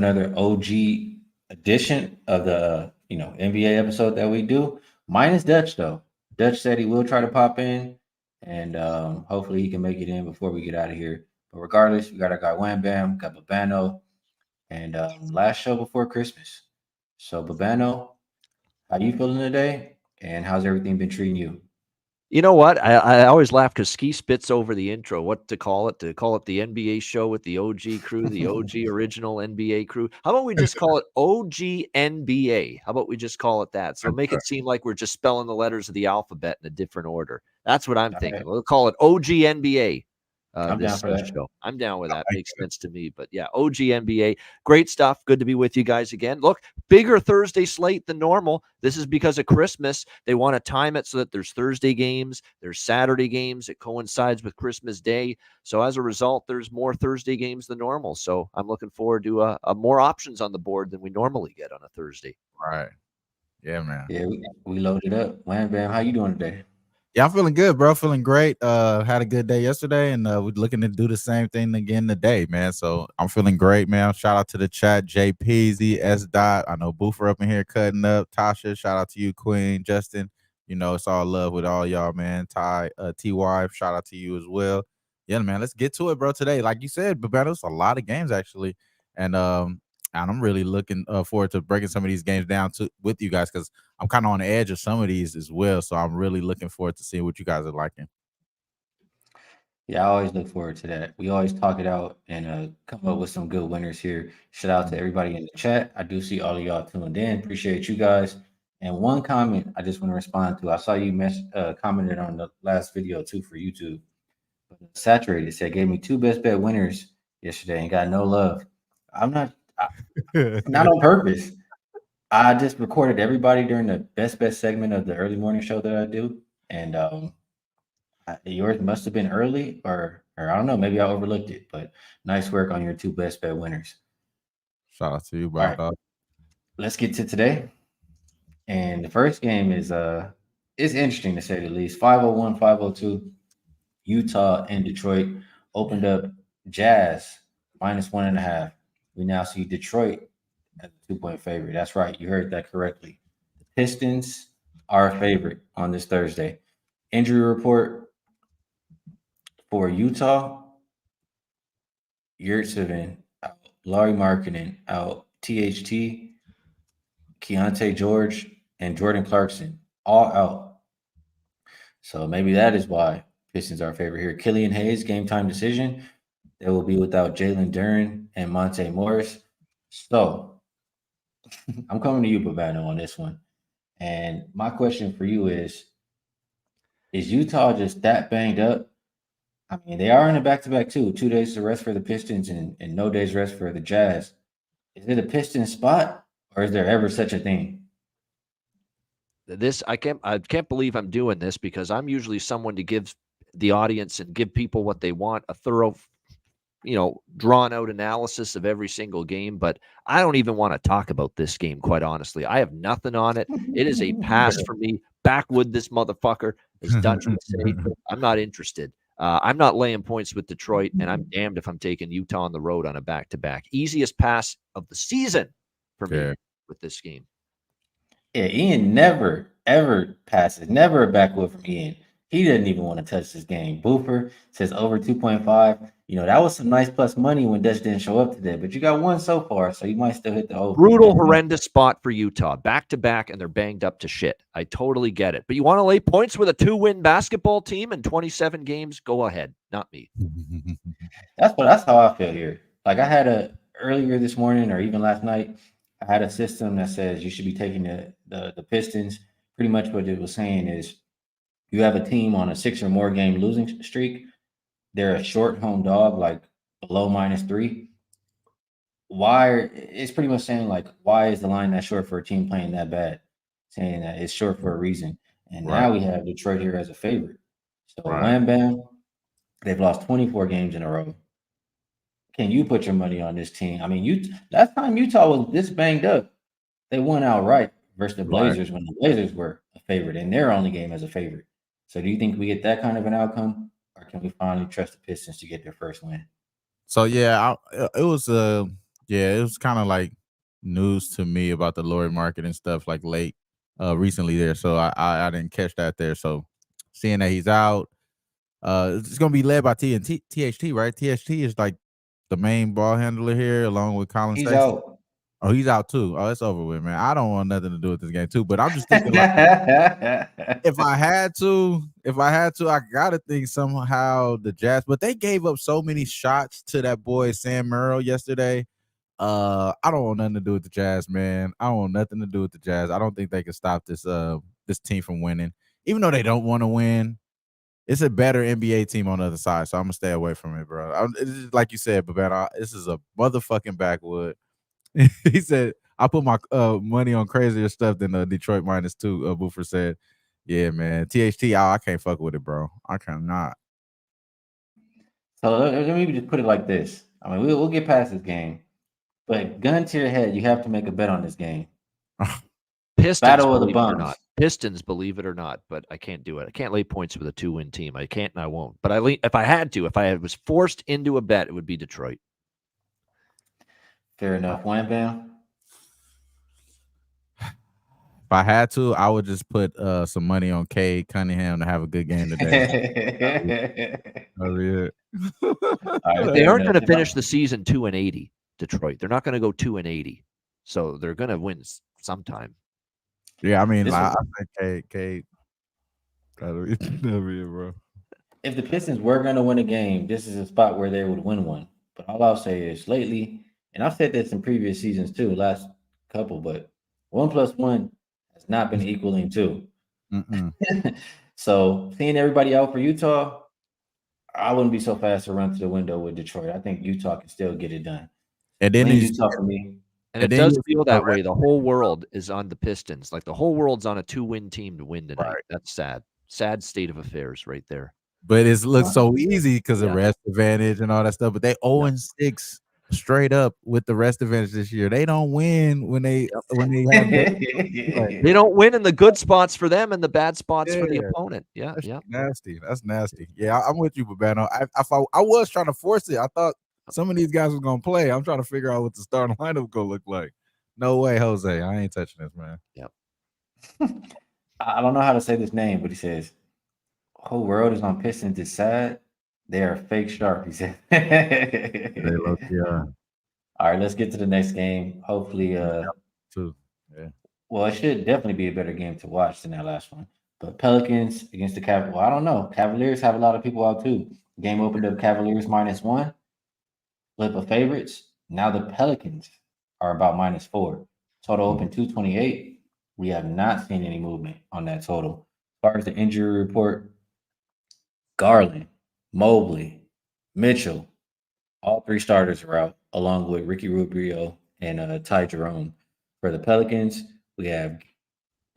another OG edition of the NBA episode that we do. Minus Dutch though. Dutch said he will try to pop in, and hopefully he can make it in before we get out of here. But regardless, we got our guy Wham Bam, got Babano, and last show before Christmas. So Babano, how you feeling today? And how's everything been treating you? You know what? I always laugh because Skee spits over the intro. What to call it? To call it the NBA show with the OG crew, the OG original NBA crew. How about we just call it OG NBA? How about we just call it that? So make it seem like we're just spelling the letters of the alphabet in a different order. That's what I'm All thinking. right. We'll call it OG NBA. I'm down This for that. show. I'm down with that. Makes sense to me. But yeah, OG NBA. Great stuff. Good to be with you guys again. Look, bigger Thursday slate than normal. This is because of Christmas. They want to time it so that there's Thursday games, there's Saturday games. It coincides with Christmas Day. So as a result, there's more Thursday games than normal. So I'm looking forward to more options on the board than we normally get on a Thursday. Right. Yeah, man. Yeah, we loaded up. Wham Bam, how you doing today? Yeah, I'm feeling good, bro. Feeling great. Had a good day yesterday, and we're looking to do the same thing again today, man. So I'm feeling great, man. Shout out to the chat, JPZ, S. Dot. I know Boofer up in here cutting up. Tasha, shout out to you, Queen, Justin. It's all love with all y'all, man. Ty, TY, shout out to you as well. Yeah, man. Let's get to it, bro. Today, like you said, but there's a lot of games actually, and I'm really looking forward to breaking some of these games down with you guys because I'm kind of on the edge of some of these as well. So I'm really looking forward to seeing what you guys are liking. Yeah, I always look forward to that. We always talk it out and come up with some good winners here. Shout out to everybody in the chat. I do see all of y'all tuned in. Appreciate you guys. And one comment I just want to respond to. I saw you commented on the last video too for YouTube. Saturated said gave me two best bet winners yesterday and got no love. I'm not not on purpose. I just recorded everybody during the best bet segment of the early morning show that I do, and yours must have been early, or I don't know, maybe I overlooked it. But nice work on your two best bet winners. Shout out to you, All bro. right, let's get to today. And the first game is it's interesting to say the least. 501, 502, Utah and Detroit opened up Jazz -1.5. We now see Detroit as a 2-point favorite. That's right, you heard that correctly. The Pistons are a favorite on this Thursday. Injury report for Utah: Yurtseven out, Laurie Markkinen out, THT, Keontae George, and Jordan Clarkson all out. So maybe that is why Pistons are a favorite here. Killian Hayes, game time decision. They will be without Jalen Duren and Monte Morris. So I'm coming to you, Babano, on this one. And my question for you is Utah just that banged up? I mean, they are in a back-to-back too. 2 days to rest for the Pistons and no days rest for the Jazz. Is it a Pistons spot or is there ever such a thing? I can't believe I'm doing this because I'm usually someone to give the audience and give people what they want, a thorough, drawn out analysis of every single game. But I don't even want to talk about this game, quite honestly. I have nothing on it. It is a pass for me. Backwood this motherfucker, as Dutch would say. I'm not interested. I'm not laying points with Detroit, and I'm damned if I'm taking Utah on the road on a back-to-back. Easiest pass of the season for me with this game. Yeah, Ian never, ever passes. Never a backwood from Ian. He didn't even want to touch this game. Boofer says over 2.5. That was some nice plus money when Dutch didn't show up today. But you got one so far, so you might still hit the over. Brutal, horrendous spot for Utah. Back-to-back, and they're banged up to shit. I totally get it. But you want to lay points with a 2-win basketball team in 27 games? Go ahead. Not me. That's how I feel here. Like I had earlier this morning or even last night, I had a system that says you should be taking the Pistons. Pretty much what it was saying is you have a team on a 6 or more game losing streak. They're a short home dog, like below -3. Why? It's pretty much saying like, why is the line that short for a team playing that bad? Saying that it's short for a reason. And now we have Detroit here as a favorite. So Wham Bam, they've lost 24 games in a row. Can you put your money on this team? I mean, last time Utah was this banged up, they won outright versus the Blazers when the Blazers were a favorite in their only game as a favorite. So do you think we get that kind of an outcome, or can we finally trust the Pistons to get their first win? So yeah, it was Yeah, it was kind of like news to me about the Lori market and stuff like late recently there. So I didn't catch that there. So seeing that he's out, it's gonna be led by THT, right? THT is like the main ball handler here, along with Colin He's Sexton. out. Oh, he's out too. Oh, it's over with, man. I don't want nothing to do with this game too. But I'm just thinking like if I had to, I gotta think somehow the Jazz, but they gave up so many shots to that boy Sam Merrill yesterday. I don't want nothing to do with the Jazz, man. I don't want nothing to do with the Jazz. I don't think they can stop this team from winning, even though they don't want to win. It's a better NBA team on the other side, so I'm gonna stay away from it, bro. It's just like you said, Babette, this is a motherfucking backwood. He said, "I put my money on crazier stuff than Detroit -2." Boofer said, "Yeah, man, THT, I can't fuck with it, bro. I cannot." So let me just put it like this. I mean, we'll get past this game, but gun to your head, you have to make a bet on this game. Pistons, Battle of the believe it or Bums. not. Pistons, believe it or not, but I can't do it. I can't lay points with a 2-win team. I can't and I won't. But if I had to, if I was forced into a bet, it would be Detroit. Fair enough. Wham bam. If I had to, I would just put some money on Cade Cunningham to have a good game today. That'd be it. Right, They fair aren't enough. going to finish the season 2-80. Detroit. They're not going to go 2-80. So they're going to win sometime. Yeah, I mean, This I was- think Cade. That'll be it, bro. if the Pistons were going to win a game, this is a spot where they would win one. But all I'll say is lately, and I've said this in previous seasons too, last couple, but 1+1 has not been equaling 2. Mm-mm. So seeing everybody out for Utah, I wouldn't be so fast to run to the window with Detroit. I think Utah can still get it done. And then Win he's Utah for me. And And it then does you- feel that way. The whole world is on the Pistons. Like the whole world's on a 2-win team to win tonight. Right. That's sad. Sad state of affairs right there. but it looks so easy because of Yeah. rest advantage and all that stuff. But they 0-6 straight up with the rest advantage this year. They don't win when they have They don't win in the good spots for them and the bad spots for the Yeah. opponent. Yeah, That's yeah. nasty. That's nasty. Yeah, I'm with you, Babano. I was trying to force it. I thought some of these guys were gonna play. I'm trying to figure out what the starting lineup gonna look like. No way, Jose. I ain't touching this, man. I don't know how to say this name, but he says, whole world is on Pistons is sad. They are fake sharp, he said. They look, yeah, All right, let's get to the next game. Hopefully, too. well, it should definitely be a better game to watch than that last one. But Pelicans against the Cavaliers. Well, I don't know. Cavaliers have a lot of people out too. Game opened up Cavaliers -1. Flip of favorites. Now the Pelicans are about -4. Total open 228. We have not seen any movement on that total. As far as the injury report, Garland, Mobley, Mitchell, all 3 starters are out, along with Ricky Rubio and Ty Jerome. For the Pelicans, we have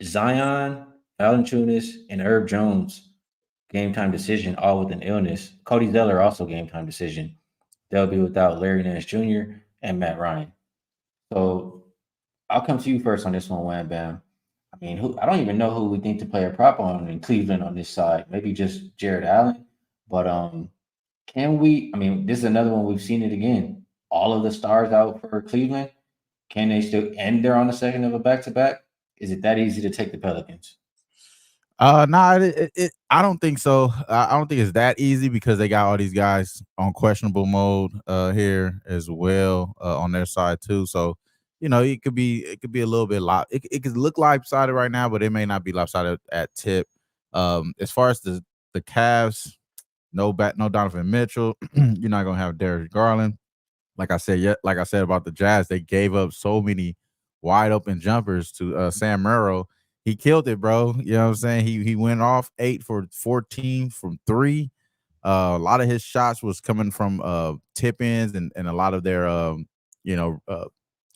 Zion, Valanciunas, and Herb Jones. Game time decision, all with an illness. Cody Zeller also game time decision. They'll be without Larry Nance Jr. and Matt Ryan. So I'll come to you first on this one, Wham Bam. I mean, I don't even know who we think to play a prop on in Cleveland on this side. Maybe just Jared Allen. But can we? I mean, this is another one we've seen it again. All of the stars out for Cleveland. Can they still? And they're on the second of a back-to-back. Is it that easy to take the Pelicans? Nah, I don't think so. I don't think it's that easy because they got all these guys on questionable mode here as well on their side too. So it could be a little bit it could look lopsided right now, but it may not be lopsided at tip. As far as the Cavs, no Donovan Mitchell. You're not gonna have Darius Garland. Like I said about the Jazz, they gave up so many wide open jumpers to Sam Merrill. He killed it, bro. You know what I'm saying? He went off 8 for 14 from 3. A lot of his shots was coming from tip-ins and a lot of their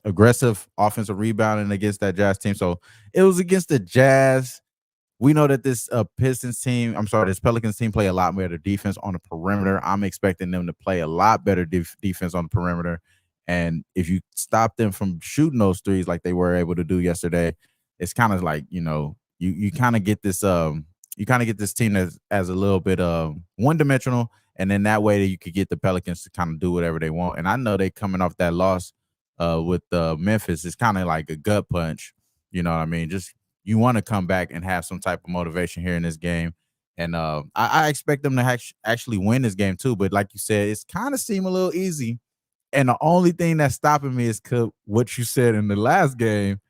aggressive offensive rebounding against that Jazz team. So it was against the Jazz. We know that this Pelicans team play a lot better defense on the perimeter. I'm expecting them to play a lot better defense on the perimeter. And if you stop them from shooting those threes like they were able to do yesterday, it's kind of like, you kind of get this team that's as a little bit one-dimensional, and then that way that you could get the Pelicans to kind of do whatever they want. And I know they coming off that loss with Memphis, it's kind of like a gut punch. You know what I mean? Just you want to come back and have some type of motivation here in this game. And I expect them to actually win this game too. But like you said, it's kind of seem a little easy. And the only thing that's stopping me is what you said in the last game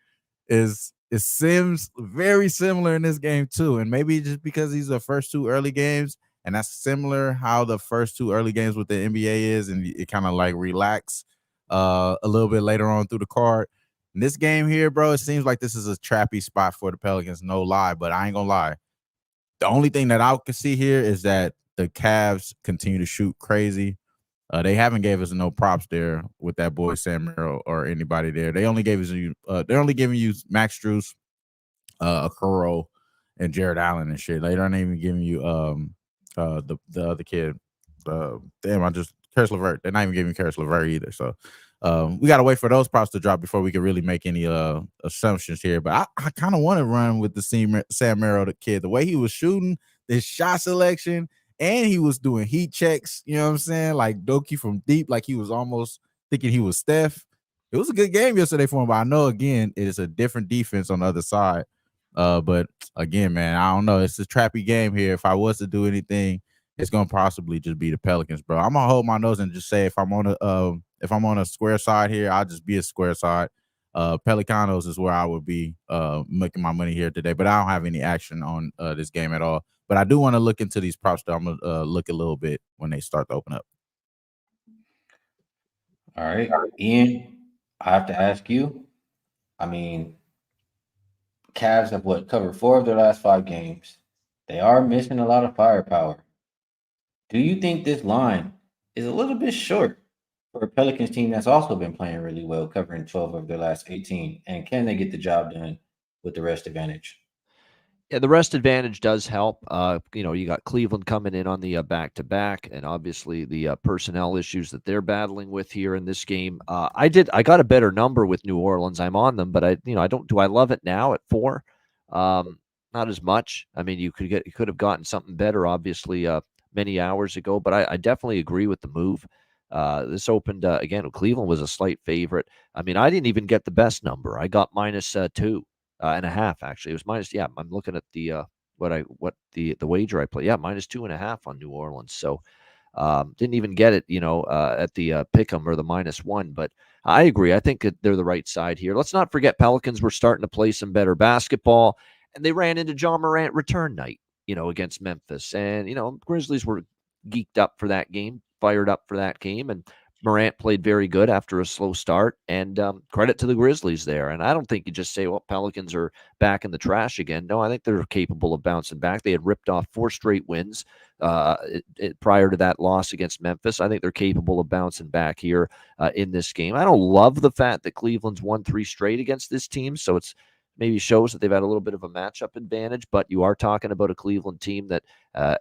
is it seems very similar in this game too. And maybe just because these are the first two early games, and that's similar how the first two early games with the NBA is, and it kind of like relax a little bit later on through the card. In this game here, bro, it seems like this is a trappy spot for the Pelicans, no lie, but I ain't gonna lie. The only thing that I can see here is that the Cavs continue to shoot crazy. They haven't gave us no props there with that boy Sam Merrill or anybody there. They only gave us they're only giving you Max Strus, Okoro, and Jared Allen and shit. They don't even giving you the other kid. Karis LeVert. They're not even giving Karis LeVert either. So we gotta wait for those props to drop before we can really make any assumptions here. But I kind of want to run with the Sam Merrill, the kid. The way he was shooting, this shot selection. And he was doing heat checks, you know what I'm saying? Like Doki from deep, like he was almost thinking he was Steph. It was a good game yesterday for him, but I know, again, it is a different defense on the other side. But again, man, I don't know. It's a trappy game here. If I was to do anything, it's gonna possibly just be the Pelicans, bro. I'm gonna hold my nose and just say if I'm on a square side here, I'll just be a square side. Pelicanos is where I would be making my money here today, but I don't have any action on this game at all. But I do want to look into these props, though. I'm going to look a little bit when they start to open up. All right. Ian, I have to ask you. I mean, Cavs have covered 4 of their last 5 games. They are missing a lot of firepower. Do you think this line is a little bit short for a Pelicans team that's also been playing really well, covering 12 of their last 18? And can they get the job done with the rest advantage? Yeah, the rest advantage does help. You got Cleveland coming in on the back-to-back, and obviously the personnel issues that they're battling with here in this game. I got a better number with New Orleans. I'm on them, but I don't. Do I love it now at 4? Not as much. I mean, you could have gotten something better, obviously, many hours ago. But I definitely agree with the move. This opened again. Cleveland was a slight favorite. I mean, I didn't even get the best number. I got -2. And a half, actually. It was minus. Yeah, I'm looking at the the wager I played. Yeah, -2.5 on New Orleans. So didn't even get it, at the pick'em or the -1. But I agree. I think that they're the right side here. Let's not forget Pelicans were starting to play some better basketball, and they ran into John Morant return night, against Memphis, and Grizzlies were geeked up for that game, fired up for that game, and Morant played very good after a slow start, and credit to the Grizzlies there. And I don't think you just say, well, Pelicans are back in the trash again. No, I think they're capable of bouncing back. They had ripped off 4 straight wins prior to that loss against Memphis. I think they're capable of bouncing back here in this game. I don't love the fact that Cleveland's won 3 straight against this team, so it's maybe shows that they've had a little bit of a matchup advantage, but you are talking about a Cleveland team that,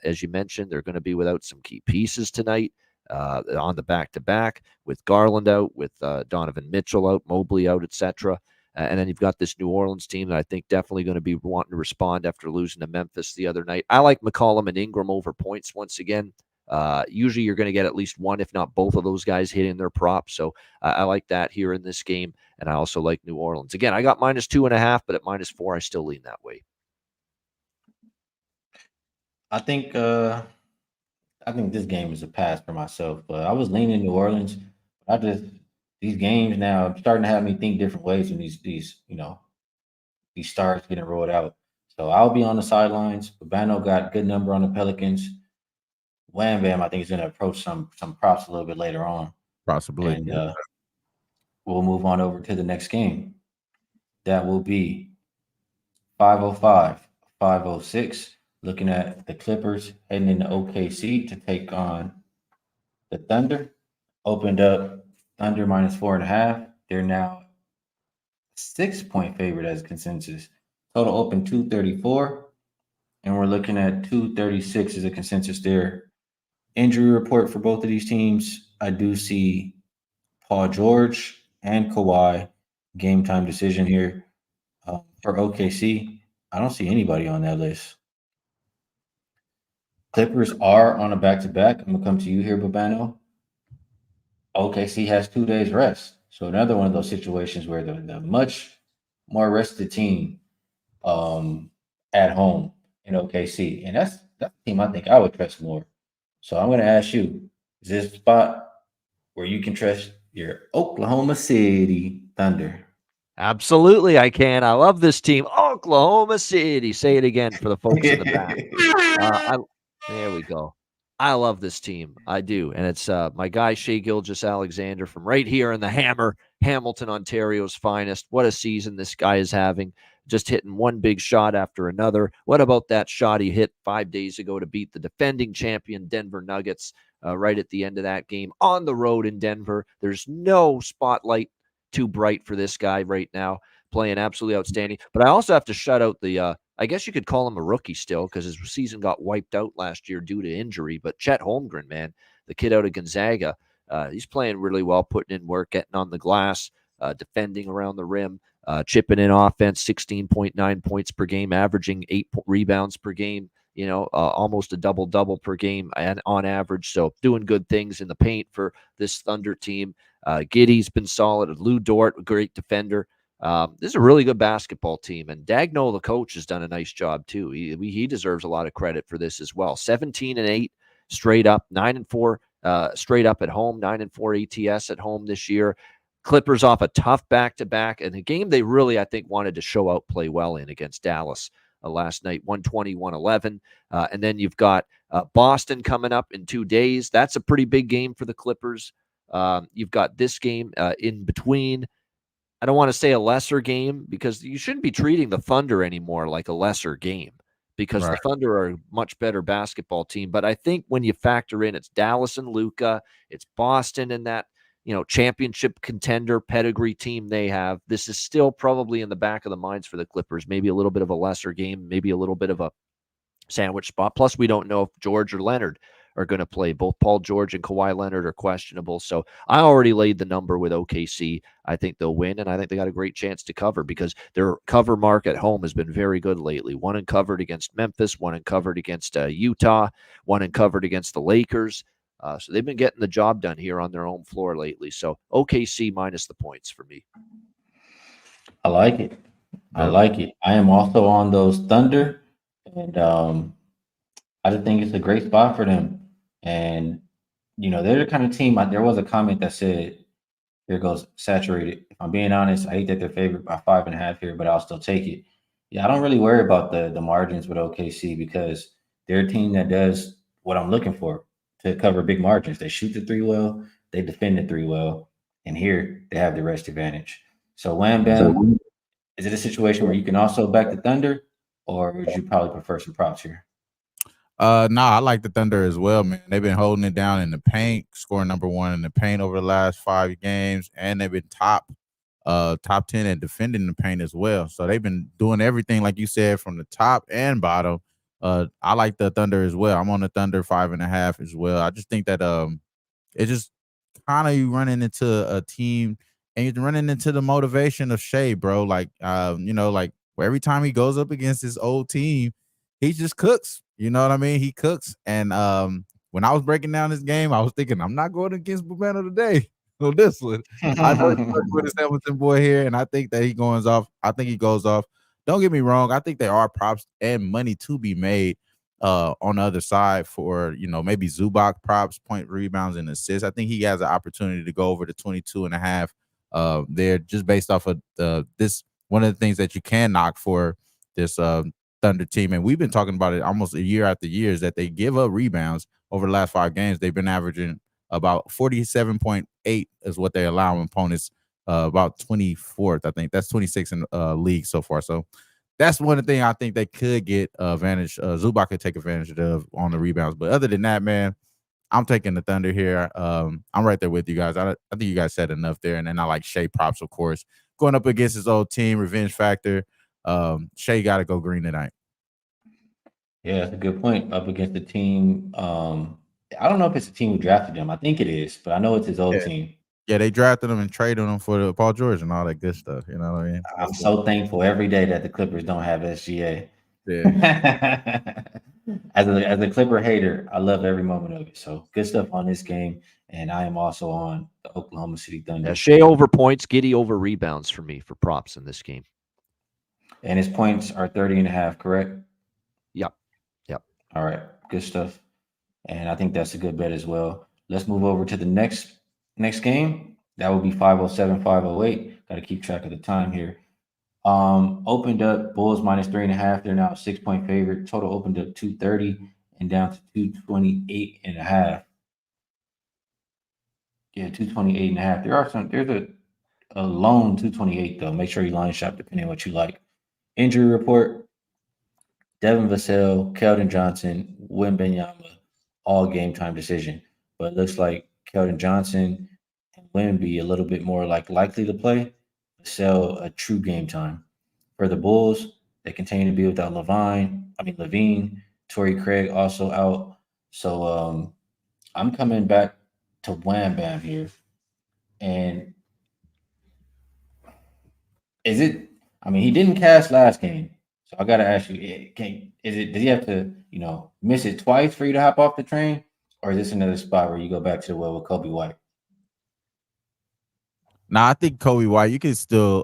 as you mentioned, they're going to be without some key pieces tonight. On the back-to-back with Garland out, with Donovan Mitchell out, Mobley out, etc. And then you've got this New Orleans team that I think definitely going to be wanting to respond after losing to Memphis the other night. I like McCollum and Ingram over points once again. Usually you're going to get at least one, if not both of those guys hitting their props. So I like that here in this game. And I also like New Orleans. Again, I got -2.5, but at -4, I still lean that way. I think this game is a pass for myself, but I was leaning New Orleans. These games now starting to have me think different ways when these stars getting rolled out. So I'll be on the sidelines. Babano got good number on the Pelicans. Wham Bam, I think is going to approach some props a little bit later on, Possibly. and we'll move on over to the next game. That will be 505, 506. Looking at the Clippers heading into OKC to take on the Thunder. Opened up Thunder -4.5. They're now 6-point favorite as consensus. Total open 234. And we're looking at 236 as a consensus there. Injury report for both of these teams. I do see Paul George and Kawhi. Game time decision here. For OKC, I don't see anybody on that list. Clippers are on a back-to-back. I'm going to come to you here, Babano. OKC has 2 days rest. So another one of those situations where the much more rested team um, at home in OKC, and that's the team I think I would trust more. So I'm going to ask you: is this a spot where you can trust your Oklahoma City Thunder? Absolutely, I can. I love this team, Oklahoma City. Say it again for the folks in the back. I There we go. I love this team. I do, and it's my guy Shea Gilgeous-Alexander from right here in the Hammer, Hamilton, Ontario's finest. What a season this guy is having! Just hitting one big shot after another. What about that shot he hit 5 days ago to beat the defending champion Denver Nuggets? Right at the end of that game on the road in Denver. There's no spotlight too bright for this guy right now, playing absolutely outstanding. But I also have to shout out the I guess you could call him a rookie still because his season got wiped out last year due to injury. But Chet Holmgren, man, the kid out of Gonzaga, he's playing really well, putting in work, getting on the glass, defending around the rim, chipping in offense, 16.9 points per game, averaging 8 rebounds per game. Almost a double-double per game and on average. So doing good things in the paint for this Thunder team. Giddy's been solid. Lou Dort, a great defender. This is a really good basketball team, and Dagno, the coach, has done a nice job too. He deserves a lot of credit for this as well. 17-8 straight up, 9-4 straight up at home, 9-4 ATS at home this year. Clippers off a tough back-to-back, and a game they really, I think, wanted to show out, play well in against Dallas last night, 120-111. And then you've got Boston coming up in 2 days. That's a pretty big game for the Clippers. You've got this game in between. I don't want to say a lesser game because you shouldn't be treating the Thunder anymore like a lesser game because the Thunder are a much better basketball team. But I think when you factor in it's Dallas and Luka, it's Boston and that, championship contender pedigree team they have, this is still probably in the back of the minds for the Clippers. Maybe a little bit of a lesser game, maybe a little bit of a sandwich spot. Plus, we don't know if George or Leonard are going to play. Both Paul George and Kawhi Leonard are questionable. So I already laid the number with OKC. I think they'll win, and I think they got a great chance to cover because their cover mark at home has been very good lately. One uncovered against Memphis, one uncovered against Utah, one uncovered against the Lakers. So they've been getting the job done here on their own floor lately. So OKC minus the points for me. I like it. I like it. I am also on those Thunder, and I just think it's a great spot for them. And they're the kind of team. There was a comment that said, "Here goes saturated." If I'm being honest, I hate that they're favored by 5.5 here, but I'll still take it. Yeah, I don't really worry about the margins with OKC because they're a team that does what I'm looking for to cover big margins. They shoot the three well, they defend the three well, and here they have the rest advantage. So Wham Bam, is it a situation where you can also back the Thunder, or would you probably prefer some props here? No, I like the Thunder as well, man. They've been holding it down in the paint, scoring number 1 in the paint over the last 5 games, and they've been top 10 at defending the paint as well. So they've been doing everything, like you said, from the top and bottom. I like the Thunder as well. I'm on the Thunder 5.5 as well. I just think that it just kind of you running into a team and you're running into the motivation of Shea, bro. Like like every time he goes up against his old team, he just cooks. You know what I mean? He cooks. And when I was breaking down this game, I was thinking, I'm not going against Bobano today. So this one, I know he's working with his Hamilton boy here, and I think that he goes off. I think he goes off. Don't get me wrong. I think there are props and money to be made on the other side for, maybe Zubac props, point rebounds, and assists. I think he has an opportunity to go over the 22.5 there just based off of this. One of the things that you can knock for this Thunder team, and we've been talking about it almost a year after year, is that they give up rebounds over the last 5 games. They've been averaging about 47.8 is what they allow opponents, about 24th. I think that's 26 in league so far. So that's one of the things I think they could get advantage. Zubac could take advantage of on the rebounds. But other than that, man, I'm taking the Thunder here. I'm right there with you guys. I think you guys said enough there. And then I like Shea props, of course. Going up against his old team, revenge factor. Shea got to go green tonight. Yeah, that's a good point. Up against the team. I don't know if it's a team who drafted him. I think it is, but I know it's his old team. Yeah, they drafted him and traded him for Paul George and all that good stuff. You know what I mean? I'm so thankful every day that the Clippers don't have SGA. Yeah. As a Clipper hater, I love every moment of it. So good stuff on this game. and I am also on the Oklahoma City Thunder. Yeah, Shea over points, Giddey over rebounds for me for props in this game. And his points are 30.5, correct? Yep. Yep. All right, good stuff. And I think that's a good bet as well. Let's move over to the next game. That will be 507, 508. Got to keep track of the time here. Opened up Bulls minus 3.5. They're now a 6-point favorite. Total opened up 230 and down to 228.5. Yeah, 228.5. There's a lone 228 though. Make sure you line shop depending on what you like. Injury report: Devin Vassell, Keldon Johnson, Wembanyama, all game time decision. But it looks like Keldon Johnson and Wemby a little bit more likely to play. Vassell a true game time. For the Bulls, they continue to be without Levine, Torrey Craig also out. So I'm coming back to Wham Bam here. And is it? I mean, he didn't cast last game, so I got to ask you: Does he have to, miss it twice for you to hop off the train, or is this another spot where you go back to the well with Kobe White? Nah, I think Kobe White, you can still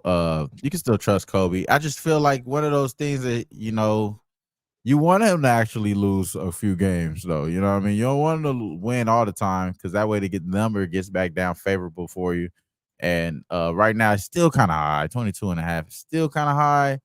trust Kobe. I just feel like one of those things that, you want him to actually lose a few games though. You know what I mean? You don't want him to win all the time because that way the number gets back down favorable for you. And right now it's still kind of high, 22.5. It's still kind of high,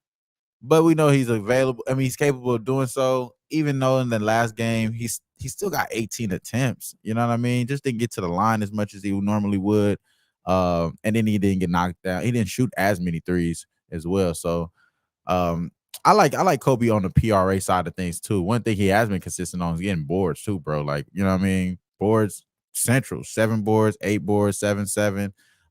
but we know he's available. I mean, he's capable of doing so. Even though in the last game he still got 18 attempts. You know what I mean? Just didn't get to the line as much as he normally would. And then he didn't get knocked down. He didn't shoot as many threes as well. So I like Kobe on the PRA side of things too. One thing he has been consistent on is getting boards too, bro. Like, you know what I mean? Boards central, 7 boards, 8 boards, 7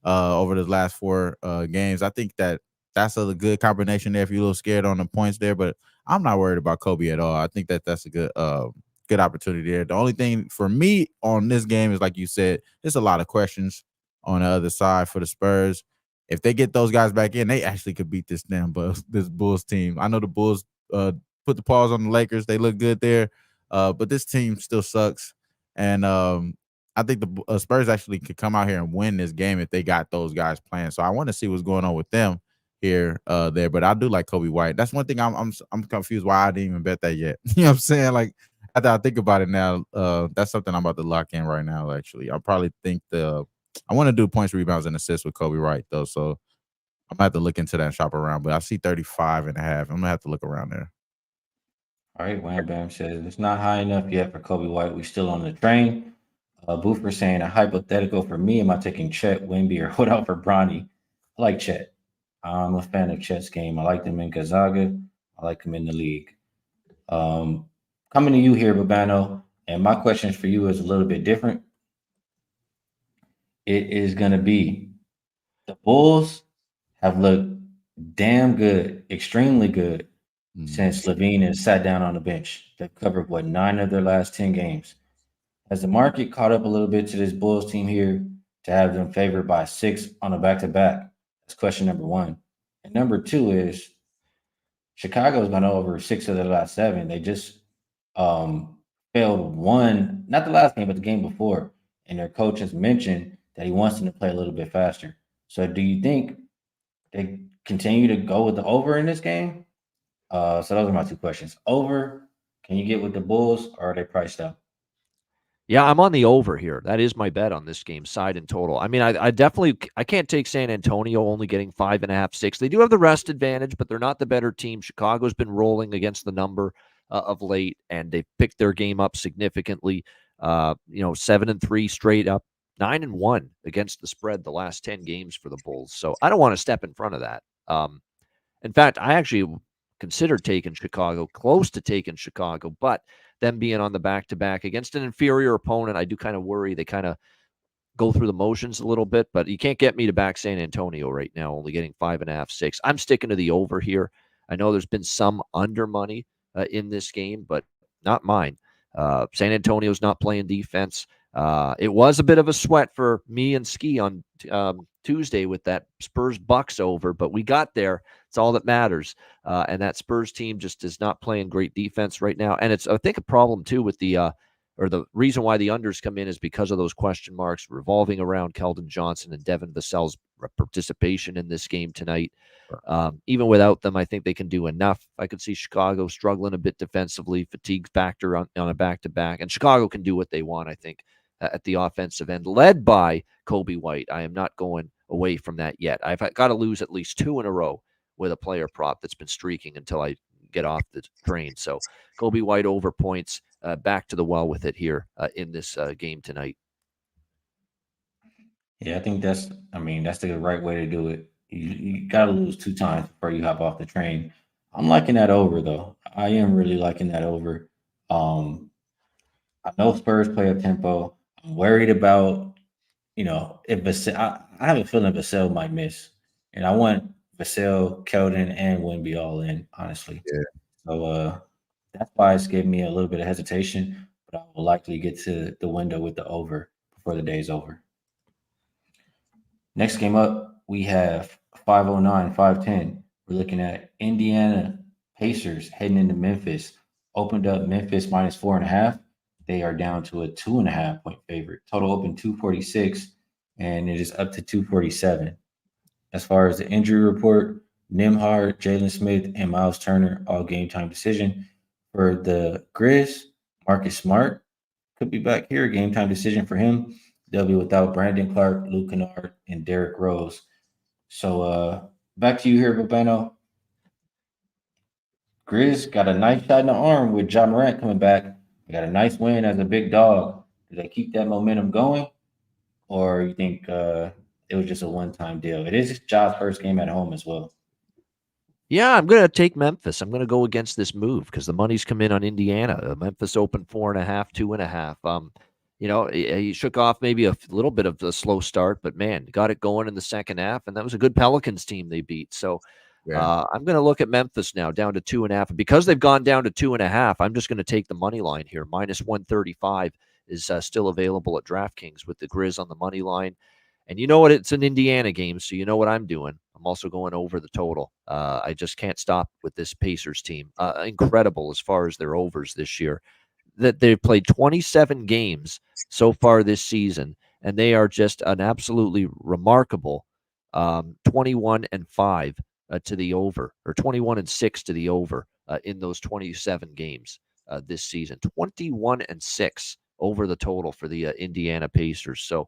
over the last 4 games. I think that's a good combination there if you're a little scared on the points there, but I'm not worried about Kobe at all. I think that's a good opportunity there. The only thing for me on this game is, like you said, there's a lot of questions on the other side for the Spurs. If they get those guys back in, they actually could beat this Bulls team. I know the Bulls put the pause on the Lakers. They look good there, but this team still sucks. And I think the Spurs actually could come out here and win this game if they got those guys playing. So I want to see what's going on with them here, there. But I do like Kobe White. That's one thing I'm confused why I didn't even bet that yet. You know what I'm saying? Like, after I think about it now, that's something I'm about to lock in right now. Actually, I probably think I want to do points, rebounds, and assists with Kobe White though. So I'm gonna have to look into that and shop around. But I see 35.5. I'm gonna have to look around there. All right, Wham Bam says it's not high enough yet for Kobe White. We still on the train. Boofer saying a hypothetical for me. Am I taking Chet, Wemby, or what out for Bronny? I like Chet. I'm a fan of Chet's game. I like him in Gonzaga. I like him in the league. Coming to you here, Babano, and my question for you is a little bit different. It is going to be the Bulls have looked damn good, extremely good, since Levine has sat down on the bench. They've covered, 9 of their last 10 games. Has the market caught up a little bit to this Bulls team here to have them favored by 6 on a back-to-back? That's question number 1. And number 2 is Chicago's gone over 6 of their last 7. They just failed one, not the last game, but the game before. And their coach has mentioned that he wants them to play a little bit faster. So do you think they continue to go with the over in this game? So those are my 2 questions. Over, can you get with the Bulls, or are they priced out? Yeah, I'm on the over here. That is my bet on this game, side and total. I mean, I definitely can't take San Antonio only getting 5.5, 6. They do have the rest advantage, but they're not the better team. Chicago's been rolling against the number of late, and they've picked their game up significantly. 7-3 straight up, 9-1 against the spread the last 10 games for the Bulls. So I don't want to step in front of that. In fact, I actually considered taking Chicago, close to taking Chicago, but them being on the back-to-back against an inferior opponent, I do kind of worry they kind of go through the motions a little bit, but you can't get me to back San Antonio right now, only getting 5.5, 6. I'm sticking to the over here. I know there's been some under money in this game, but not mine. San Antonio's not playing defense. It was a bit of a sweat for me and Skee on Tuesday with that Spurs Bucks over, but we got there. It's all that matters. And that Spurs team just is not playing great defense right now. And it's, I think, a problem too with the or the reason why the unders come in is because of those question marks revolving around Keldon Johnson and Devin Vassell's participation in this game tonight. Even without them, I think they can do enough. I could see Chicago struggling a bit defensively, fatigue factor on a back-to-back, and Chicago can do what they want, I think, at the offensive end, led by Kobe White. I am not going away from that yet. I've got to lose at least 2 in a row with a player prop that's been streaking until I get off the train. So Kobe White over points, back to the well with it here in this game tonight. Yeah, I think that's the right way to do it. You got to lose 2 times before you hop off the train. I'm liking that over though. I am really liking that over. I know Spurs play up tempo. I'm worried about, if I have a feeling Vassell might miss, and I want Vassell, Keldon, and Wemby all in, honestly. Yeah. So that's why it's giving me a little bit of hesitation, but I will likely get to the window with the over before the day's over. Next game up, we have 509, 510. We're looking at Indiana Pacers heading into Memphis. Opened up Memphis minus 4.5. They are down to a 2.5 point favorite. Total open 246, and it is up to 247. As far as the injury report, Nimhard, Jalen Smith, and Miles Turner all game time decision. For the Grizz, Marcus Smart could be back here. Game time decision for him. They'll be without Brandon Clark, Luke Kennard, and Derrick Rose. So back to you here, Babano. Grizz got a nice shot in the arm with Ja Morant coming back. They got a nice win as a big dog. Do they keep that momentum going? Or you think it was just a one-time deal? It is Ja's first game at home as well. Yeah, I'm going to take Memphis. I'm going to go against this move because the money's come in on Indiana. Memphis opened 4.5, 2.5. He shook off maybe a little bit of a slow start, but man, got it going in the second half, and that was a good Pelicans team they beat. So I'm going to look at Memphis now down to 2.5. And because they've gone down to 2.5, I'm just going to take the money line here. Minus 135 is still available at DraftKings with the Grizz on the money line. And you know what? It's an Indiana game, so you know what I'm doing. I'm also going over the total. I just can't stop with this Pacers team. Incredible as far as their overs this year. That they've played 27 games so far this season, and they are just an absolutely remarkable 21-5 to the over, or 21-6 to the over in those 27 games this season. 21-6 over the total for the Indiana Pacers. So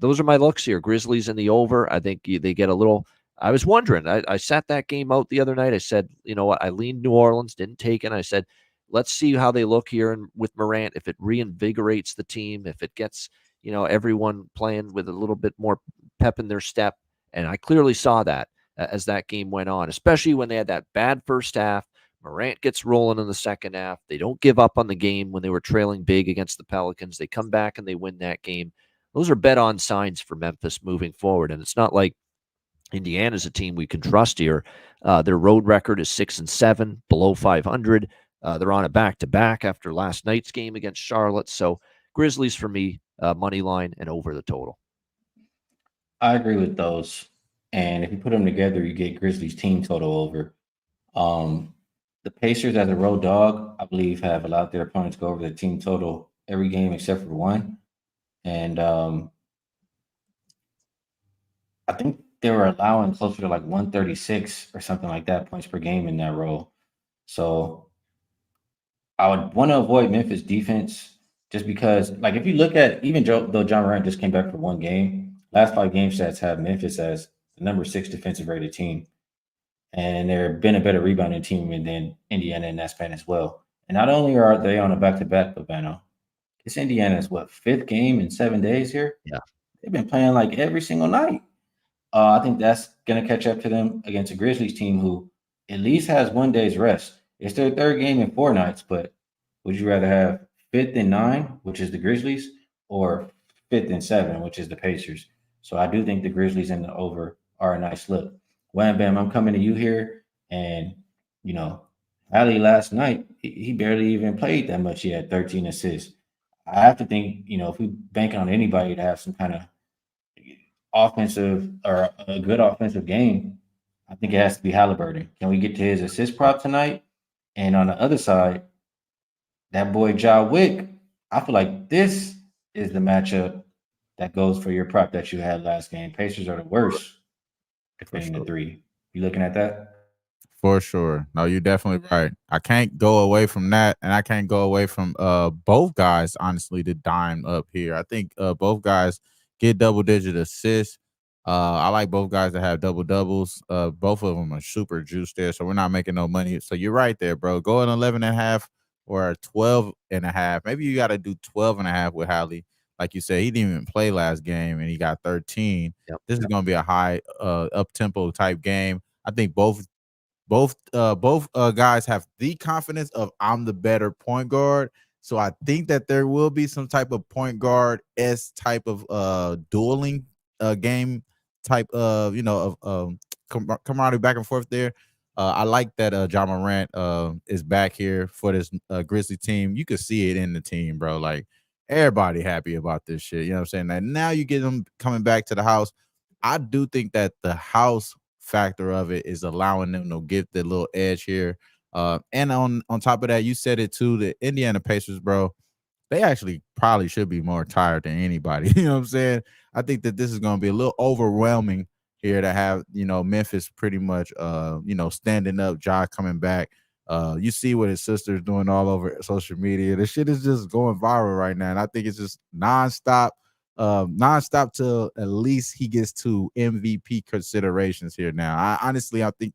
those are my looks here. Grizzlies in the over. I think they get a little. I was wondering. I sat that game out the other night. I said, you know what? I leaned New Orleans, didn't take it. I said, let's see how they look here and with Morant. If it reinvigorates the team, if it gets everyone playing with a little bit more pep in their step, and I clearly saw that as that game went on, especially when they had that bad first half. Morant gets rolling in the second half. They don't give up on the game when they were trailing big against the Pelicans. They come back and they win that game. Those are bet-on signs for Memphis moving forward, and it's not like Indiana's a team we can trust here. Their road record is 6-7, below 500. They're on a back-to-back after last night's game against Charlotte. So Grizzlies for me, money line and over the total. I agree with those. And if you put them together, you get Grizzlies team total over. The Pacers as a road dog, I believe, have allowed their opponents to go over the team total every game except for one. And I think they were allowing closer to like 136 or something like that points per game in that role. So I would want to avoid Memphis defense just because, like, if you look at even though John Morant just came back for one game, last 5 game stats have Memphis as the number 6 defensive rated team. And they've been a better rebounding team than Indiana in that span as well. And not only are they on a back-to-back, Babano, it's Indiana's 5th game in 7 days here? Yeah. They've been playing like every single night. I think that's going to catch up to them against a Grizzlies team who at least has 1 day's rest. It's their 3rd game in 4 nights, but would you rather have 5th and 9, which is the Grizzlies, or 5th and 7, which is the Pacers? So I do think the Grizzlies and the over are a nice look. Wham Bam, I'm coming to you here. And, Ali last night, he barely even played that much. He had 13 assists. I have to think, if we bank on anybody to have some kind of offensive or a good offensive game, I think it has to be Halliburton. Can we get to his assist prop tonight? And on the other side, that boy Ja Wick, I feel like this is the matchup that goes for your prop that you had last game. Pacers are the worst For defending the sure. three. You looking at that? For sure. No, you're definitely right. I can't go away from that, and I can't go away from both guys, honestly, to dime up here. I think both guys get double digit assists. I like both guys that have double doubles. Both of them are super juiced there, so we're not making no money. So you're right there, bro. Go at 11 and a half or 12 and a half. Maybe you got to do 12 and a half with Hallie. Like you said, he didn't even play last game and he got 13. Yep. This is going to be a high up tempo type game. I think both guys have the confidence of I'm the better point guard. So I think that there will be some type of point guard type of dueling game type of camaraderie back and forth there. I like that John Morant is back here for this Grizzly team. You can see it in the team, bro. Like everybody happy about this shit. You know what I'm saying? That now you get them coming back to the house. I do think that the house factor of it is allowing them to get the little edge here. And on top of that, you said it too, the Indiana Pacers, bro, they actually probably should be more tired than anybody. You know what I'm saying? I think that this is going to be a little overwhelming here to have, Memphis pretty much, standing up, Ja coming back. You see what his sister's doing all over social media. The shit is just going viral right now. And I think it's just nonstop till at least he gets to MVP considerations here now. I think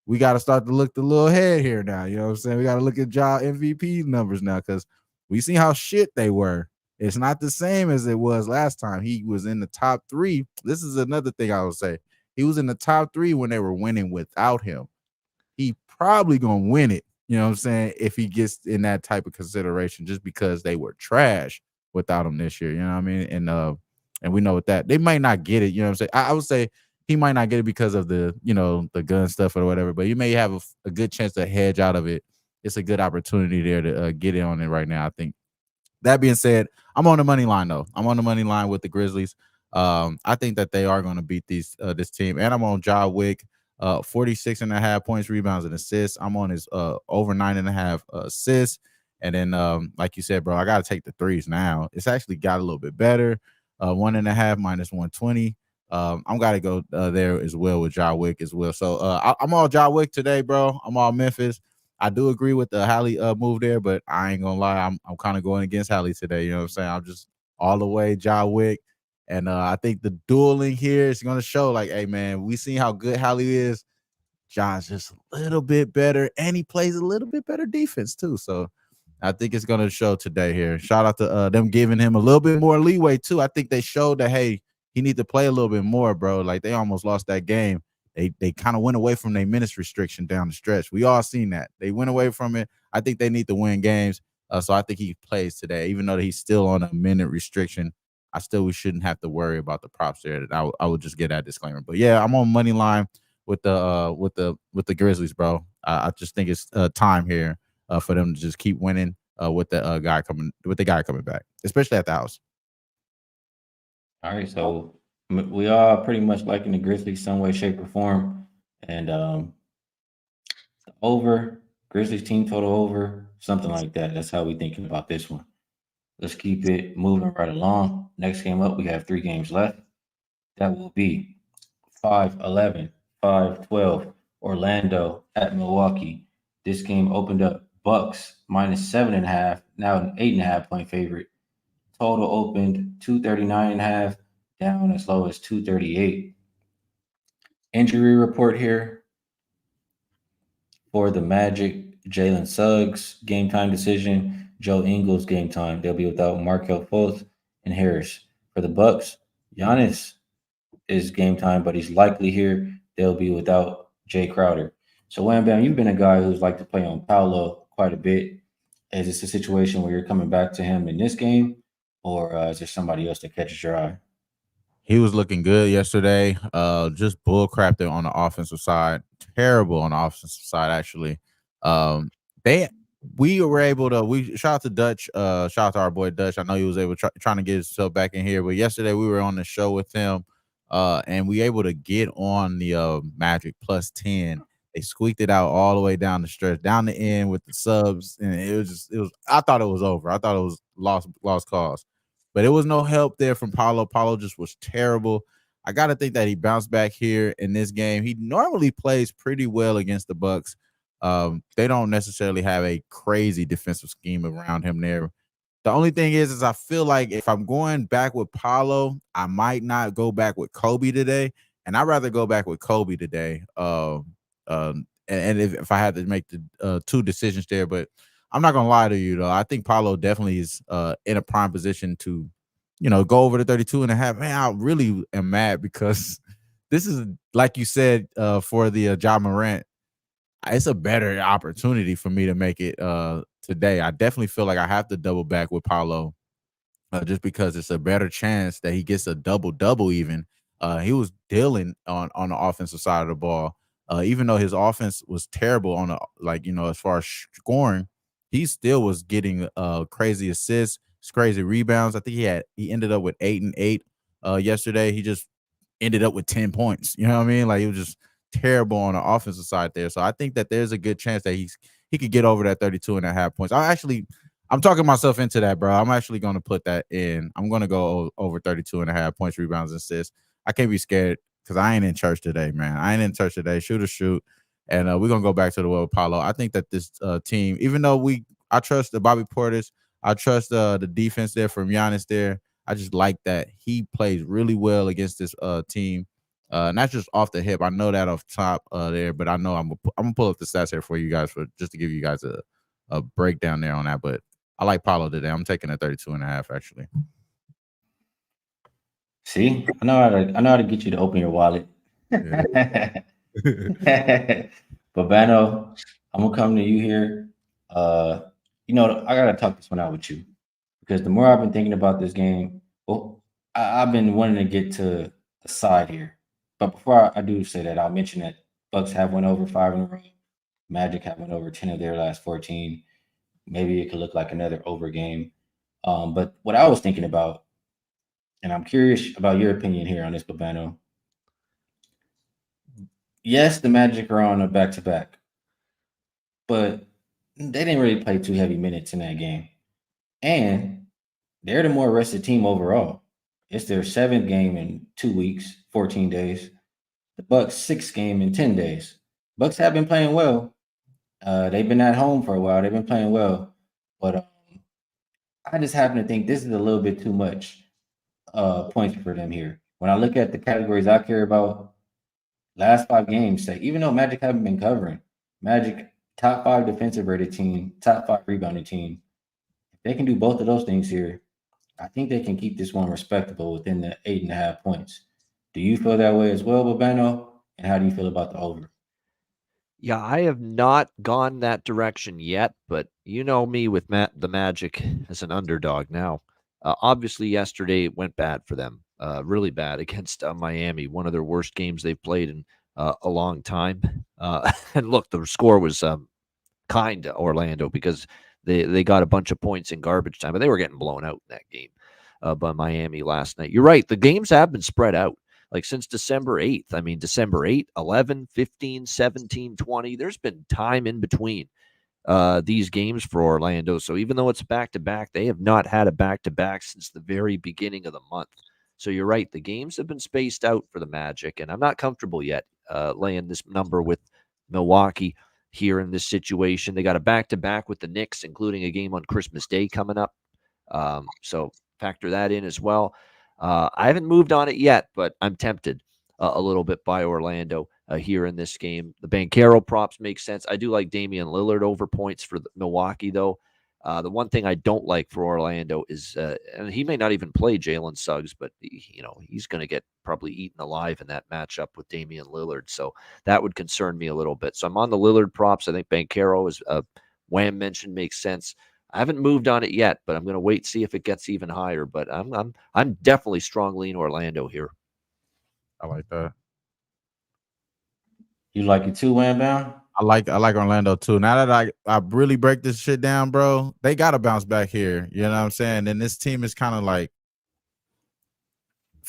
we got to start to look the little head here now. You know what I'm saying? We got to look at Ja MVP numbers now because we see how shit they were. It's not the same as it was last time. He was in the top 3. This is another thing I would say. He was in the top 3 when they were winning without him. He probably gonna win it, you know what I'm saying, if he gets in that type of consideration just because they were trash without him this year, you know what I mean? And we know what that they might not get it, you know what I'm saying? I would say he might not get it because of the gun stuff or whatever, but you may have a good chance to hedge out of it. It's a good opportunity there to get in on it right now, I think. That being said, I'm on the money line though. I'm on the money line with the Grizzlies. I think that they are going to beat this team, and I'm on Ja Wick. 46.5 points, rebounds, and assists. I'm on his over 9.5 assists. And then, like you said, bro, I got to take the threes now. It's actually got a little bit better. 1.5 minus 120. I'm got to go there as well with Ja Wick as well. So I'm all Ja Wick today, bro. I'm all Memphis. I do agree with the Hallie move there, but I ain't gonna lie, I'm kind of going against Hallie today. You know what I'm saying? I'm just all the way Ja Wick. And I think the dueling here is going to show, like, hey, man, we seen how good Hallie is. John's just a little bit better, and he plays a little bit better defense, too. So I think it's going to show today here. Shout out to them giving him a little bit more leeway, too. I think they showed that, hey, he need to play a little bit more, bro. Like, they almost lost that game. They kind of went away from their minutes restriction down the stretch. We all seen that. They went away from it. I think they need to win games. So I think he plays today, even though he's still on a minute restriction. We shouldn't have to worry about the props there. I would just get that disclaimer. But yeah, I'm on money line with the Grizzlies, bro. I just think it's time here for them to just keep winning with the guy coming back, especially at the house. All right, so we are pretty much liking the Grizzlies some way, shape, or form, and the over Grizzlies team total over something like that. That's how we thinking about this one. Let's keep it moving right along. Next game up, we have 3 games left. That will be 5-11, 5-12, Orlando at Milwaukee. This game opened up Bucks minus 7.5, now an 8.5 point favorite. Total opened 239.5, down as low as 238. Injury report here for the Magic: Jalen Suggs, game time decision. Joe Ingles, game time. They'll be without Markel Fultz and Harris. For the Bucks, Giannis is game time, but he's likely here. They'll be without Jay Crowder. So, Wham Bam, you've been a guy who's liked to play on Paolo quite a bit. Is this a situation where you're coming back to him in this game, or is there somebody else that catches your eye? He was looking good yesterday. Just bull crap there on the offensive side. Terrible on the offensive side, actually. Um, they we were able to shout out to Dutch, shout out to our boy Dutch. I know he was able to trying to get himself back in here, but yesterday we were on the show with him, and we able to get on the Magic plus 10. They squeaked it out all the way down the stretch, down the end with the subs, and it was. I thought it was over. I thought it was lost cause, but it was no help there from Paulo. Paulo just was terrible. I got to think that he bounced back here in this game. He normally plays pretty well against the Bucks. They don't necessarily have a crazy defensive scheme around him there. The only thing is I feel like if I'm going back with Paulo, I might not go back with Kobe today, and I'd rather go back with Kobe today. And if I had to make the two decisions there, but I'm not gonna lie to you though. I think Paulo definitely is in a prime position to, go over the 32.5. Man, I really am mad because this is, like you said, for the Ja Morant, it's a better opportunity for me to make it today. I definitely feel like I have to double back with Paulo just because it's a better chance that he gets a double even. He was dealing on the offensive side of the ball. Even though his offense was terrible on the as far as scoring, he still was getting crazy assists, crazy rebounds. I think he ended up with 8 and 8 yesterday. He just ended up with 10 points. You know what I mean? Like, it was just terrible on the offensive side there. So I think that there's a good chance that he could get over that 32.5 points. I'm talking myself into that, bro. I'm actually going to put that in. I'm going to go over 32.5 points, rebounds, and assists. I can't be scared because I ain't in church today, man. I ain't in church today. Shoot or shoot. And we're going to go back to the well with Paulo. I think that this team, even though I trust the Bobby Portis, I trust the defense there from Giannis there. I just like that he plays really well against this team. Not just off the hip. I know that off top there, but I know I'm gonna pull up the stats here for you guys just to give you guys a breakdown there on that. But I like Paulo today. I'm taking a 32.5 actually. See, I know how to get you to open your wallet. Yeah. But Bano, I'm gonna come to you here. I gotta talk this one out with you because the more I've been thinking about this game, well, I've been wanting to get to the side here. But before I do say that, I'll mention that Bucks have went over 5 in a row. Magic have went over 10 of their last 14. Maybe it could look like another over game. But what I was thinking about, and I'm curious about your opinion here on this, Babano. Yes, the Magic are on a back to back, but they didn't really play too heavy minutes in that game. And they're the more rested team overall. It's their 7th game in 2 weeks, 14 days. The Bucks 6th game in 10 days. Bucks have been playing well. They've been at home for a while. They've been playing well, but I just happen to think this is a little bit too much points for them here. When I look at the categories I care about, last 5 games, say even though Magic haven't been covering, Magic top 5 defensive rated team, top 5 rebounding team. If they can do both of those things here, I think they can keep this one respectable within the 8.5 points. Do you feel that way as well, Babano? And how do you feel about the over? Yeah, I have not gone that direction yet, but you know me with the Magic as an underdog now. Obviously, yesterday it went bad for them, really bad against Miami, one of their worst games they've played in a long time. And look, the score was kind to Orlando because they got a bunch of points in garbage time, but they were getting blown out in that game by Miami last night. You're right. The games have been spread out like since December 8th. I mean, December 8th, 11, 15, 17, 20. There's been time in between these games for Orlando. So even though it's back-to-back, they have not had a back-to-back since the very beginning of the month. So you're right. The games have been spaced out for the Magic, and I'm not comfortable yet laying this number with Milwaukee here in this situation. They got a back-to-back with the Knicks, including a game on Christmas Day coming up. So factor that in as well. I haven't moved on it yet, but I'm tempted a little bit by Orlando here in this game. The Banchero props make sense. I do like Damian Lillard over points for Milwaukee, though. The one thing I don't like for Orlando is, and he may not even play Jalen Suggs, but he's going to get probably eaten alive in that matchup with Damian Lillard. So that would concern me a little bit. So I'm on the Lillard props. I think Banchero, is WAM mentioned, makes sense. I haven't moved on it yet, but I'm going to wait see if it gets even higher. But I'm definitely strongly in Orlando here. I like that. You like it too, Wham Bam? I like Orlando too. Now that I really break this shit down, bro, they got to bounce back here. You know what I'm saying? And this team is kind of like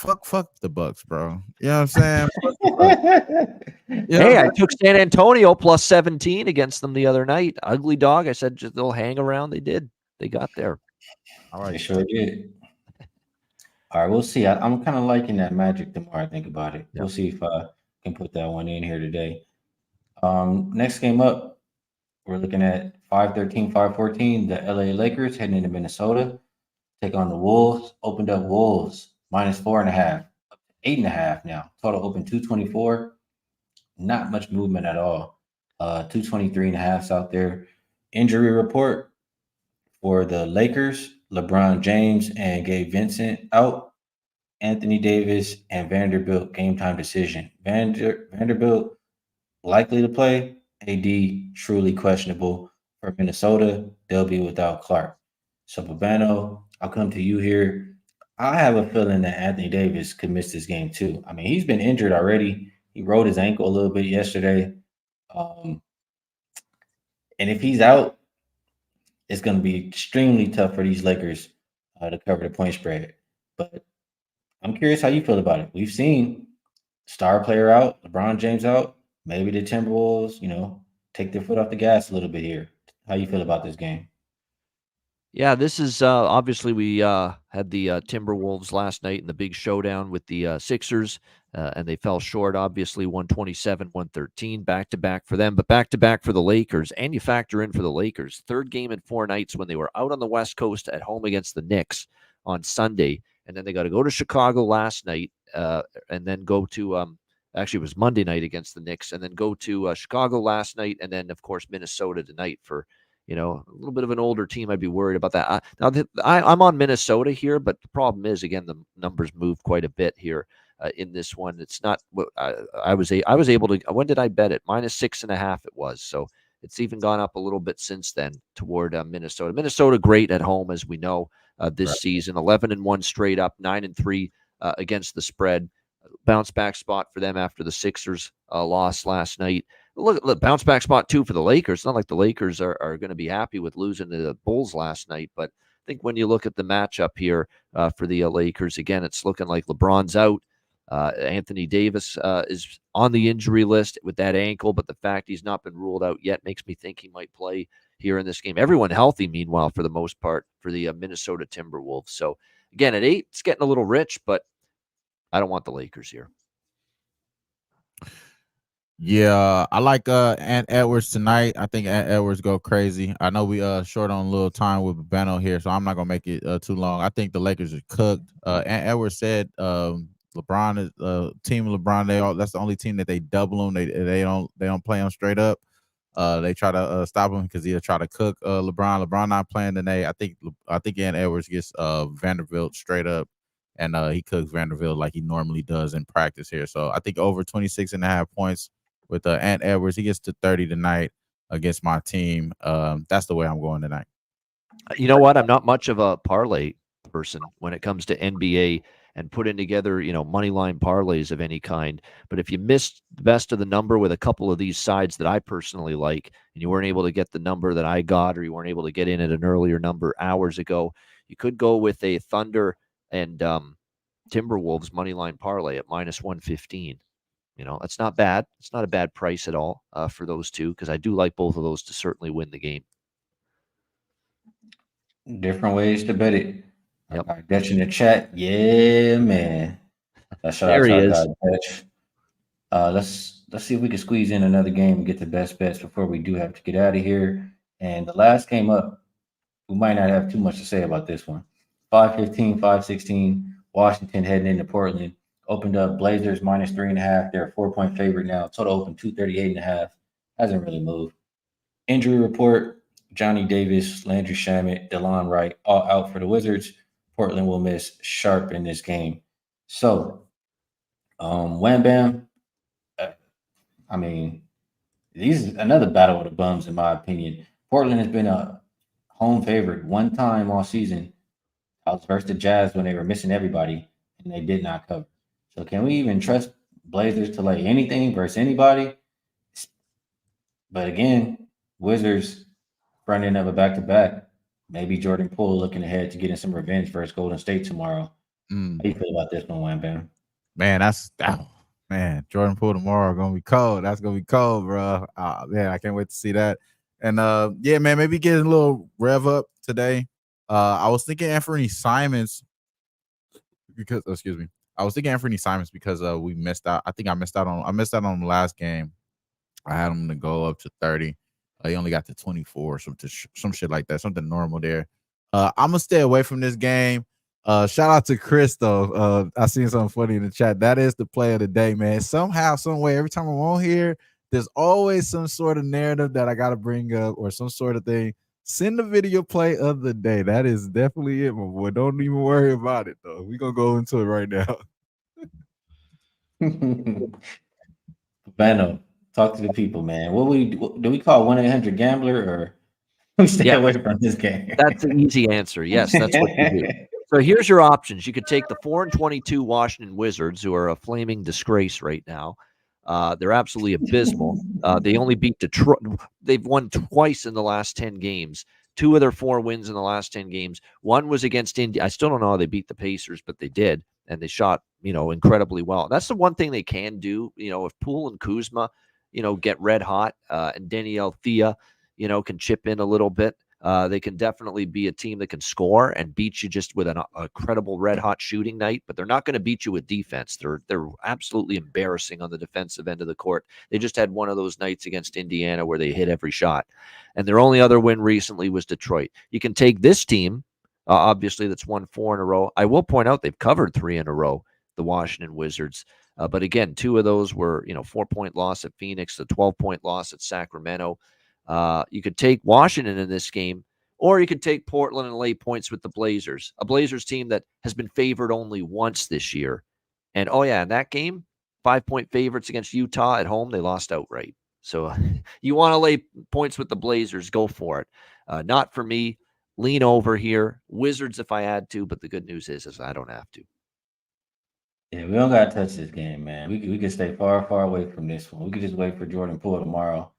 fuck the Bucks, bro. You know what I'm saying? Fuck the Bucks. You know Hey, what I I'm took San Antonio plus 17 against them the other night. Ugly dog. I said just they'll hang around. They did. They got there. All They right. sure did. All right, we'll see. I'm kind of liking that Magic the more I think about it. Yeah. We'll see if I can put that one in here today. Next game up, we're looking at 5-13, 5-14. The LA Lakers heading into Minnesota. Take on the Wolves. Opened up Wolves -4.5, 8.5 now. Total open 224. Not much movement at all. 223.5 out there. Injury report for the Lakers: LeBron James and Gabe Vincent out. Anthony Davis and Vanderbilt game time decision. Vanderbilt likely to play. AD truly questionable. For Minnesota, they'll be without Clark. So Babano, I'll come to you here. I have a feeling that Anthony Davis could miss this game too. I mean, he's been injured already. He rolled his ankle a little bit yesterday. Um, and if he's out, it's going to be extremely tough for these Lakers to cover the point spread. But I'm curious how you feel about it. We've seen star player out, LeBron James out. Maybe the Timberwolves, take their foot off the gas a little bit here. How you feel about this game? Yeah, this is obviously we had the Timberwolves last night in the big showdown with the Sixers, and they fell short, obviously 127-113, back to back for them, but back to back for the Lakers. And you factor in for the Lakers, third game in 4 nights when they were out on the West Coast at home against the Knicks on Sunday, and then they got to go to Chicago last night, and then go to actually it was Monday night against the Knicks, and then go to Chicago last night, and then of course Minnesota tonight for a little bit of an older team. I'd be worried about that. I'm on Minnesota here, but the problem is, again, the numbers move quite a bit here in this one. It's not what I was able to. When did I bet it? -6.5 it was. So it's even gone up a little bit since then toward Minnesota. Minnesota great at home, as we know, this Right. season. 11-1 straight up, 9-3 against the spread. Bounce back spot for them after the Sixers loss last night. Look, bounce back spot too for the Lakers. It's not like the Lakers are going to be happy with losing to the Bulls last night, but I think when you look at the matchup here for the Lakers, again, it's looking like LeBron's out. Anthony Davis is on the injury list with that ankle, but the fact he's not been ruled out yet makes me think he might play here in this game. Everyone healthy, meanwhile, for the most part, for the Minnesota Timberwolves. So again, at 8, it's getting a little rich, but I don't want the Lakers here. Yeah, I like Ant Edwards tonight. I think Ant Edwards go crazy. I know we short on a little time with Babano here, so I'm not gonna make it too long. I think the Lakers are cooked. Ant Edwards said LeBron is team LeBron, that's the only team that they double them. They don't play them straight up. They try to stop him because he'll try to cook LeBron. LeBron not playing today. I think Ant Edwards gets Vanderbilt straight up, and he cooks Vanderbilt like he normally does in practice here. So I think over 26.5 points with Ant Edwards. He gets to 30 tonight against my team. That's the way I'm going tonight. You know what? I'm not much of a parlay person when it comes to NBA and putting together, money line parlays of any kind. But if you missed the best of the number with a couple of these sides that I personally like, and you weren't able to get the number that I got, or you weren't able to get in at an earlier number hours ago, you could go with a Thunder and Timberwolves money line parlay at -115. That's not bad. It's not a bad price at all for those two, because I do like both of those to certainly win the game. Different ways to bet it. Yep. I got you in the chat. Yeah, man. Shout out There to he our is. guy Dutch. Let's see if we can squeeze in another game and get the best bets before we do have to get out of here. And the last game up, we might not have too much to say about this one. 5-15, 5-16. Washington heading into Portland. Opened up Blazers -3.5. They're a 4-point favorite now. Total open 238.5. Hasn't really moved. Injury report: Johnny Davis, Landry Shamet, DeLon Wright all out for the Wizards. Portland will miss Sharp in this game. So, Wham Bam. I mean, these is another battle of the bums, in my opinion. Portland has been a home favorite one time all season. I was versus the Jazz when they were missing everybody, and they did not cover. So, can we even trust Blazers to lay anything versus anybody? But again, Wizards front end of a back to back. Maybe Jordan Poole looking ahead to getting some revenge versus Golden State tomorrow. How you feel about this one, Wham Bam? Man, Jordan Poole tomorrow gonna be cold. That's gonna be cold, bro. Man, I can't wait to see that. And yeah, man, maybe get a little rev up today. I was thinking Anthony Simons because excuse me. I was thinking Anthony Simons because we missed out. I think I missed out on the last game. I had him to go up to 30. He only got to 24, some shit like that, something normal there. I'm gonna stay away from this game. Shout out to Chris though. I seen something funny in the chat. That is the play of the day, man. Somehow, some way, every time I'm on here, there's always some sort of narrative that I gotta bring up or some sort of thing. Send the video play of the day. That is definitely it, my boy. Don't even worry about it though. We're gonna go into it right now. Bano, talk to the people, man. Do we call 1-800-GAMBLER or we stay away from this game? That's an easy answer. Yes, that's what you do. So here's your options. You could take the 4-22 Washington Wizards, who are a flaming disgrace right now. They're absolutely abysmal. They only beat Detroit. They've won twice in the last 10 games. 2 of their 4 wins in the last 10 games. One was against Indy. I still don't know how they beat the Pacers, but they did, and they shot, incredibly well. That's the one thing they can do. If Poole and Kuzma, get red hot, and Danielle Thea, can chip in a little bit. They can definitely be a team that can score and beat you just with a credible red-hot shooting night, but they're not going to beat you with defense. They're absolutely embarrassing on the defensive end of the court. They just had one of those nights against Indiana where they hit every shot. And their only other win recently was Detroit. You can take this team, obviously, that's won 4 in a row. I will point out they've covered 3 in a row, the Washington Wizards. But again, 2 of those were, 4-point loss at Phoenix, the 12-point loss at Sacramento. You could take Washington in this game, or you could take Portland and lay points with the Blazers, a Blazers team that has been favored only once this year. And, in that game, 5-point favorites against Utah at home, they lost outright. So you want to lay points with the Blazers, go for it. Not for me. Lean over here. Wizards if I had to, but the good news is I don't have to. Yeah, we don't got to touch this game, man. We can stay far, far away from this one. We could just wait for Jordan Poole tomorrow.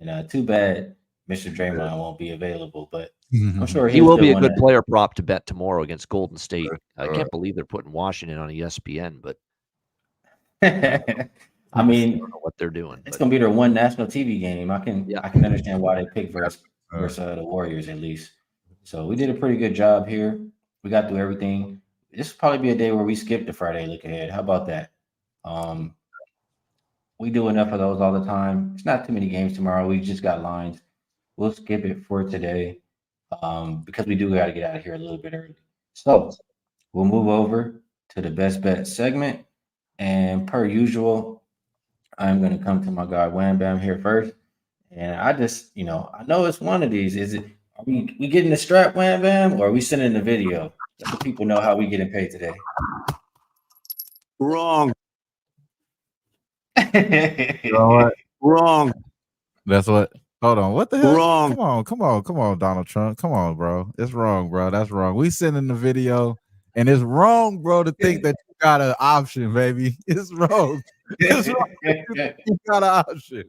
And too bad Mr. Draymond won't be available, but I'm sure he will be a good player prop to bet tomorrow against Golden State. I can't believe they're putting Washington on ESPN, but I mean, don't know what they're doing. It's gonna be their one national TV game. I can understand why they picked versus the Warriors at least. So we did a pretty good job here. We got through everything. This will probably be a day where we skip the Friday look ahead. How about that? We do enough of those all the time. It's not too many games tomorrow. We just got lines. We'll skip it for today because we do got to get out of here a little bit early. So we'll move over to the best bet segment. And per usual, I'm going to come to my guy Wham Bam here first. And I just, I know it's one of these. Are we getting the strap, Wham Bam, or are we sending the video? Let the people know how we getting paid today. Wrong. You know what? Wrong. That's what. Hold on. What the hell? Wrong. Come on, Donald Trump. Come on, bro. It's wrong, bro. That's wrong. We sending the video, and it's wrong, bro, to think that you got an option, baby. It's wrong. It's wrong. You got an option.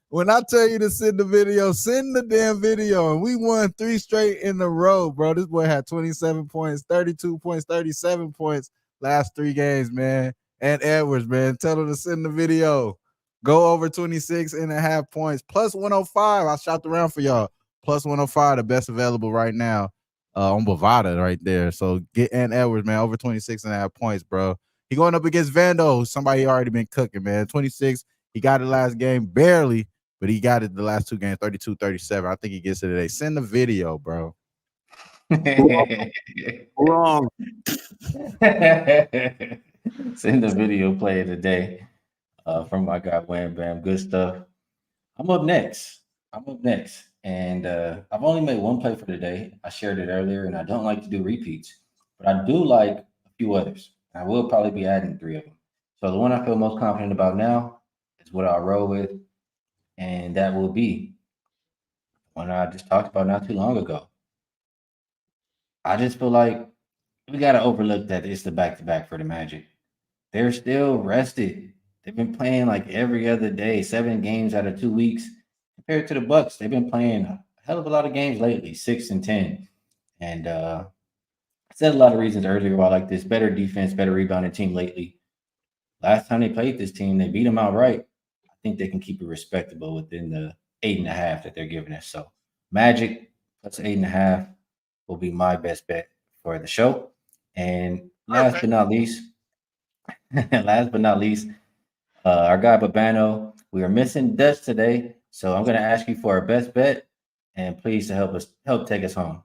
When I tell you to send the video, send the damn video. And we won 3 straight in a row, bro. This boy had 27 points, 32 points, 37 points last 3 games, man. And Edwards, man, tell him to send the video. Go over 26.5 points. Plus 105. I shopped around for y'all. Plus 105, the best available right now on Bovada right there. So get Ant Edwards, man, over 26.5 points, bro. He going up against Vando, somebody already been cooking, man. 26. He got it last game, barely, but he got it the last 2 games, 32, 37. I think he gets it today. Send the video, bro. Wrong. Send the video play of the day from my guy Wham Bam. Good stuff. I'm up next. And I've only made one play for the day. I shared it earlier, and I don't like to do repeats, but I do like a few others. I will probably be adding 3 of them. So the one I feel most confident about now is what I'll roll with, and that will be one I just talked about not too long ago. I just feel like we got to overlook that it's the back-to-back for the Magic. They're still rested. They've been playing like every other day, 7 games out of 2 weeks. Compared to the Bucks, they've been playing a hell of a lot of games lately, 6 and 10. And I said a lot of reasons earlier why I like this better defense, better rebounding team lately. Last time they played this team, they beat them outright. I think they can keep it respectable within the 8.5 that they're giving us. So Magic plus 8.5 will be my best bet for the show. And last but not least, last but not least, our guy Babano. We are missing Dutch today, so I'm going to ask you for our best bet, and please to help take us home.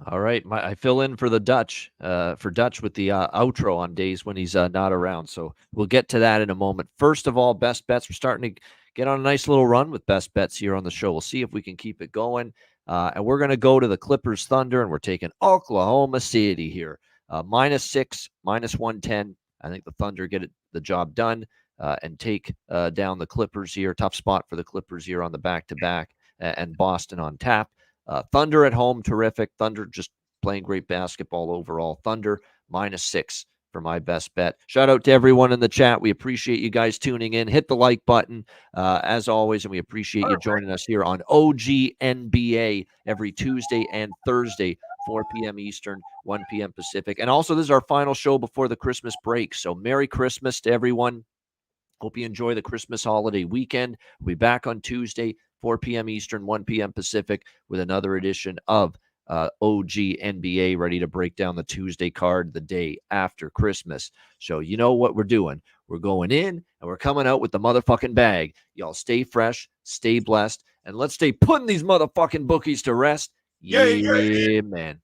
All right, I fill in for the Dutch, for Dutch with the outro on days when he's not around. So we'll get to that in a moment. First of all, best bets. We're starting to get on a nice little run with best bets here on the show. We'll see if we can keep it going. And we're going to go to the Clippers Thunder, and we're taking Oklahoma City here. -6, -110. I think the Thunder get the job done and take down the Clippers here. Tough spot for the Clippers here on the back-to-back, and Boston on tap. Thunder at home, terrific. Thunder just playing great basketball overall. Thunder -6 for my best bet. Shout out to everyone in the chat. We appreciate you guys tuning in. Hit the like button as always, and we appreciate you joining us here on OG NBA every Tuesday and Thursday, 4 p.m. Eastern, 1 p.m. Pacific. And also, this is our final show before the Christmas break. So Merry Christmas to everyone. Hope you enjoy the Christmas holiday weekend. We'll be back on Tuesday, 4 p.m. Eastern, 1 p.m. Pacific, with another edition of OG NBA, ready to break down the Tuesday card the day after Christmas. So you know what we're doing. We're going in, and we're coming out with the motherfucking bag. Y'all stay fresh, stay blessed, and let's stay putting these motherfucking bookies to rest. Yeah, man.